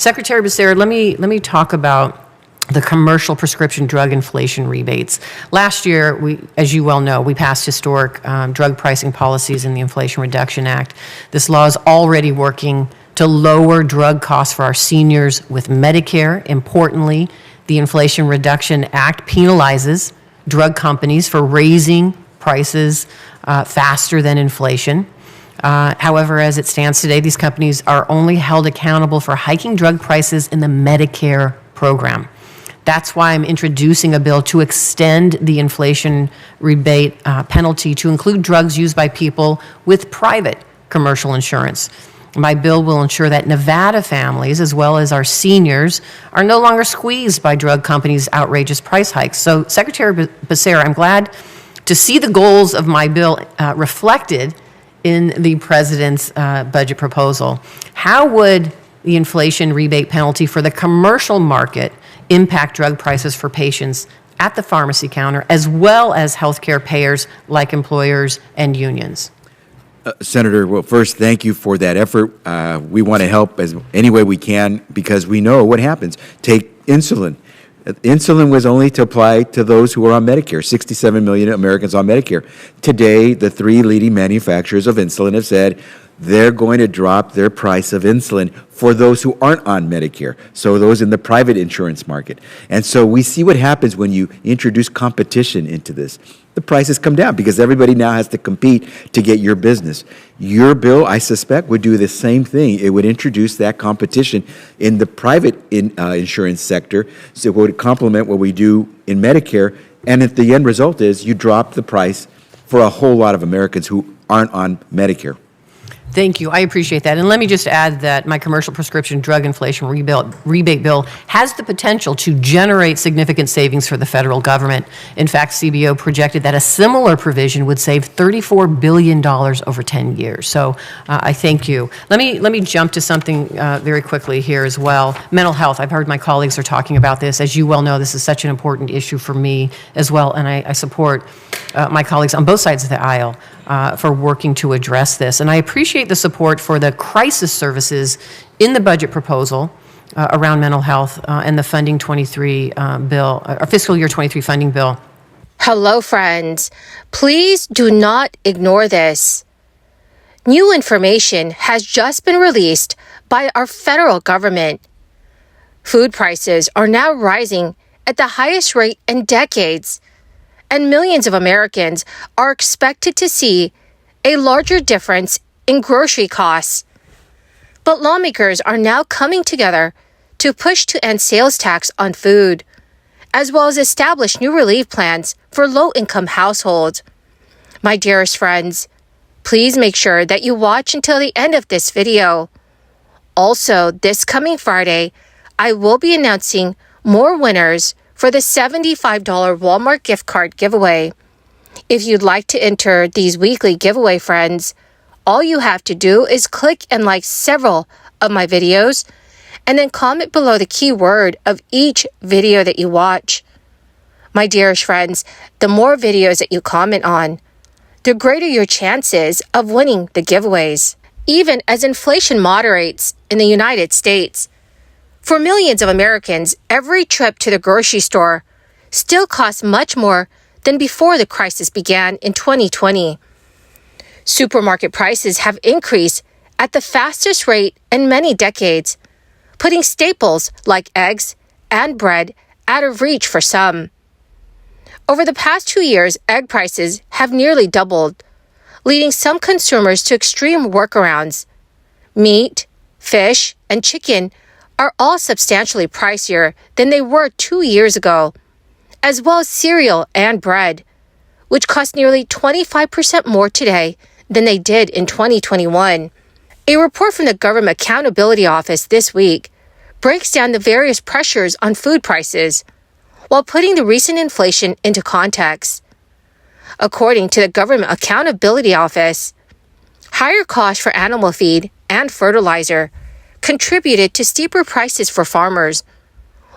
Secretary Becerra, let me talk about the commercial prescription drug inflation rebates. Last year, as you well know, we passed historic drug pricing policies in the Inflation Reduction Act. This law is already working to lower drug costs for our seniors with Medicare. Importantly, the Inflation Reduction Act penalizes drug companies for raising prices faster than inflation. However, as it stands today, these companies are only held accountable for hiking drug prices in the Medicare program. That's why I'm introducing a bill to extend the inflation rebate penalty to include drugs used by people with private commercial insurance. My bill will ensure that Nevada families, as well as our seniors, are no longer squeezed by drug companies' outrageous price hikes. So, Secretary Becerra, I'm glad to see the goals of my bill reflected in the president's budget proposal. How would the inflation rebate penalty for the commercial market impact drug prices for patients at the pharmacy counter, as well as healthcare payers like employers and unions? Senator, well, first, thank you for that effort. We want to help as any way we can because we know what happens. Take insulin. Insulin was only to apply to those who are on Medicare, 67 million Americans on Medicare. Today, the three leading manufacturers of insulin have said they're going to drop their price of insulin for those who aren't on Medicare, so those in the private insurance market. And so we see what happens when you introduce competition into this. The prices come down because everybody now has to compete to get your business. Your bill, I suspect, would do the same thing. It would introduce that competition in the private insurance sector, so it would complement what we do in Medicare, and if the end result is you drop the price for a whole lot of Americans who aren't on Medicare. Thank you. I appreciate that. And let me just add that my commercial prescription drug inflation rebate bill has the potential to generate significant savings for the federal government. In fact, CBO projected that a similar provision would save $34 billion over 10 years. So I thank you. Let me jump to something very quickly here as well. Mental health. I've heard my colleagues are talking about this. As you well know, this is such an important issue for me as well, and I support my colleagues on both sides of the aisle for working to address this. And I appreciate the support for the crisis services in the budget proposal around mental health and the funding 23 bill, or fiscal year 23 funding bill. Hello, friends. Please do not ignore this. New information has just been released by our federal government. Food prices are now rising at the highest rate in decades, and millions of Americans are expected to see a larger difference in grocery costs. But lawmakers are now coming together to push to end sales tax on food, as well as establish new relief plans for low-income households. My dearest friends, please make sure that you watch until the end of this video. Also, this coming Friday, I will be announcing more winners for the $75 Walmart gift card giveaway. If you'd like to enter these weekly giveaway, friends, all you have to do is click and like several of my videos and then comment below the keyword of each video that you watch. My dearest friends, the more videos that you comment on, the greater your chances of winning the giveaways. Even as inflation moderates in the United States, for millions of Americans, every trip to the grocery store still costs much more than before the crisis began in 2020. Supermarket prices have increased at the fastest rate in many decades, putting staples like eggs and bread out of reach for some. Over the past 2 years, egg prices have nearly doubled, leading some consumers to extreme workarounds. Meat, fish, and chicken are all substantially pricier than they were 2 years ago, as well as cereal and bread, which cost nearly 25% more today than they did in 2021. A report from the Government Accountability Office this week breaks down the various pressures on food prices while putting the recent inflation into context. According to the Government Accountability Office, higher costs for animal feed and fertilizer contributed to steeper prices for farmers,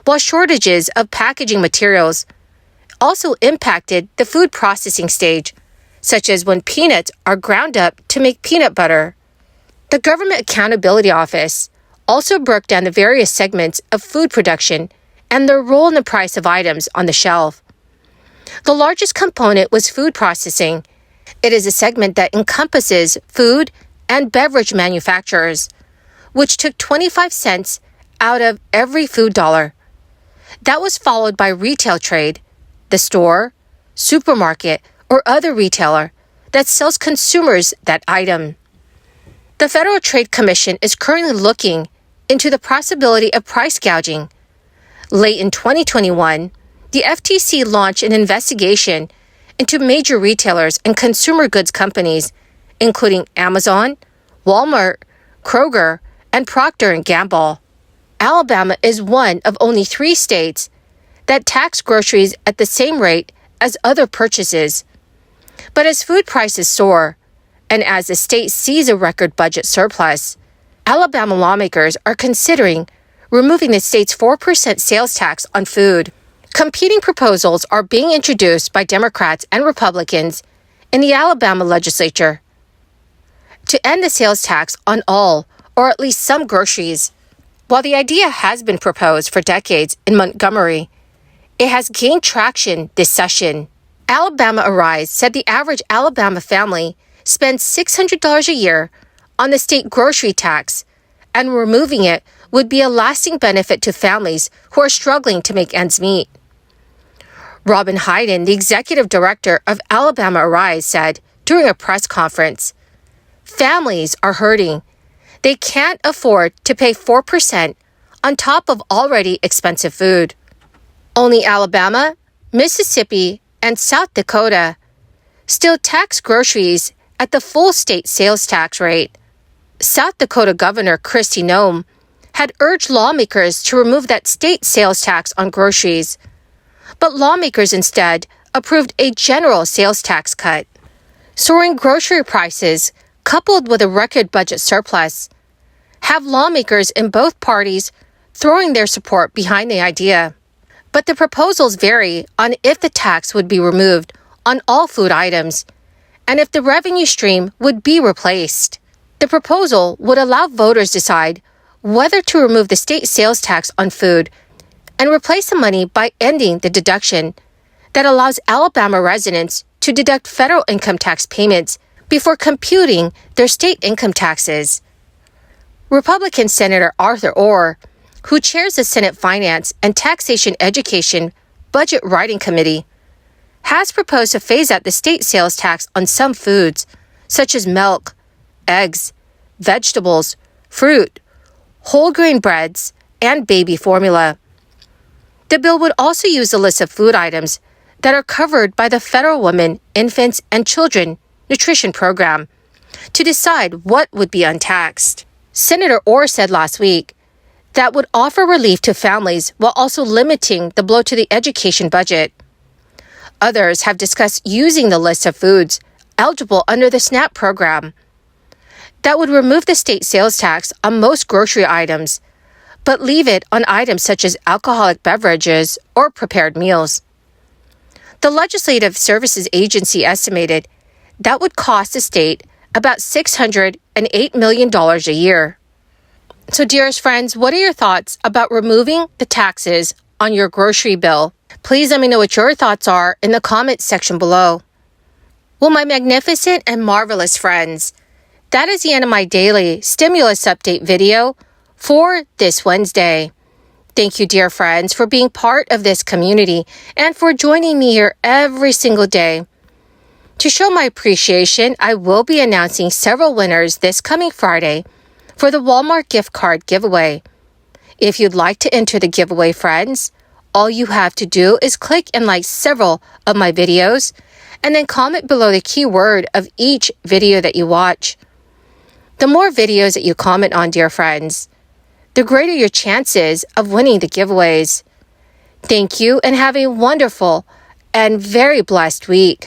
while shortages of packaging materials also impacted the food processing stage, such as when peanuts are ground up to make peanut butter. The Government Accountability Office also broke down the various segments of food production and their role in the price of items on the shelf. The largest component was food processing. It is a segment that encompasses food and beverage manufacturers, which took 25 cents out of every food dollar. That was followed by retail trade, the store, supermarket, or other retailer that sells consumers that item. The Federal Trade Commission is currently looking into the possibility of price gouging. Late in 2021, the FTC launched an investigation into major retailers and consumer goods companies, including Amazon, Walmart, Kroger, and Procter & Gamble. Alabama is one of only 3 states that tax groceries at the same rate as other purchases. But as food prices soar, and as the state sees a record budget surplus, Alabama lawmakers are considering removing the state's 4% sales tax on food. Competing proposals are being introduced by Democrats and Republicans in the Alabama legislature to end the sales tax on all, or at least some groceries. While the idea has been proposed for decades in Montgomery, it has gained traction this session. Alabama Arise said the average Alabama family spends $600 a year on the state grocery tax, and removing it would be a lasting benefit to families who are struggling to make ends meet. Robin Hayden, the executive director of Alabama Arise, said during a press conference, "Families are hurting. They can't afford to pay 4% on top of already expensive food." Only Alabama, Mississippi, and South Dakota still tax groceries at the full state sales tax rate. South Dakota Governor Kristi Noem had urged lawmakers to remove that state sales tax on groceries, but lawmakers instead approved a general sales tax cut. Soaring grocery prices, coupled with a record budget surplus, have lawmakers in both parties throwing their support behind the idea. But the proposals vary on if the tax would be removed on all food items and if the revenue stream would be replaced. The proposal would allow voters to decide whether to remove the state sales tax on food and replace the money by ending the deduction that allows Alabama residents to deduct federal income tax payments before computing their state income taxes. Republican Senator Arthur Orr, who chairs the Senate Finance and Taxation Education Budget Writing Committee, has proposed to phase out the state sales tax on some foods, such as milk, eggs, vegetables, fruit, whole grain breads, and baby formula. The bill would also use a list of food items that are covered by the Federal Women, Infants, and Children Nutrition Program to decide what would be untaxed. Senator Orr said last week that would offer relief to families while also limiting the blow to the education budget. Others have discussed using the list of foods eligible under the SNAP program that would remove the state sales tax on most grocery items, but leave it on items such as alcoholic beverages or prepared meals. The Legislative Services Agency estimated that would cost the state about $608 million a year. So, dearest friends, what are your thoughts about removing the taxes on your grocery bill? Please let me know what your thoughts are in the comments section below. Well, my magnificent and marvelous friends, that is the end of my daily stimulus update video for this Wednesday. Thank you, dear friends, for being part of this community and for joining me here every single day. To show my appreciation, I will be announcing several winners this coming Friday for the Walmart gift card giveaway. If you'd like to enter the giveaway, friends, all you have to do is click and like several of my videos and then comment below the keyword of each video that you watch. The more videos that you comment on, dear friends, the greater your chances of winning the giveaways. Thank you and have a wonderful and very blessed week.